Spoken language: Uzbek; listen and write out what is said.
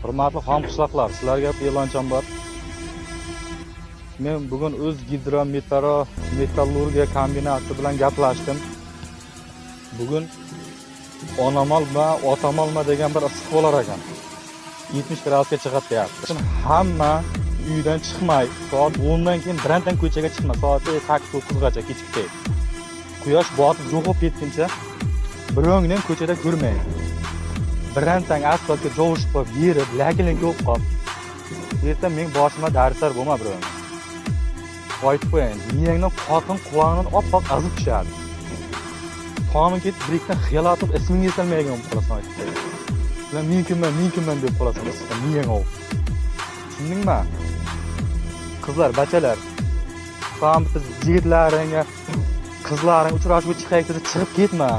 Hurmatli hamqishloqlar, sizlarga e'loncham bor. Men bugun o'z metallurgiya kombinati bilan gaplashdim. Bugun onamalma, otamalma degan bir issiq bo'lar ekan. 70 gradusga chiqadi deyapti. Hamma uydan chiqmay, soat 10 dan keyin birontan ko'chaga chiqma, soat 8-9 gacha kechikdi. Quyosh botib yo'qolib ketguncha birovni ham ko'chada ko'rmang. Birontang asfaltga jovushib qolib, yerib, lakilik yo'q qolib. Erta men boshimda darslar bo'lma birovni. Aytib qo'yayin, miyangdan qotin qulog'idan oppoq azib tushadi. Tomi ketib birikdan xiyol otib ismingni eslolmaydigan bo'lib qolasan aytib qo'yayin. Ular men kimman deb qolasan, miyang ov. Tushundingmi? Qizlar, bachalar, ham biz yigitlaringga qizlaring uchrashuvga chiqaylik deb chiqib ketma.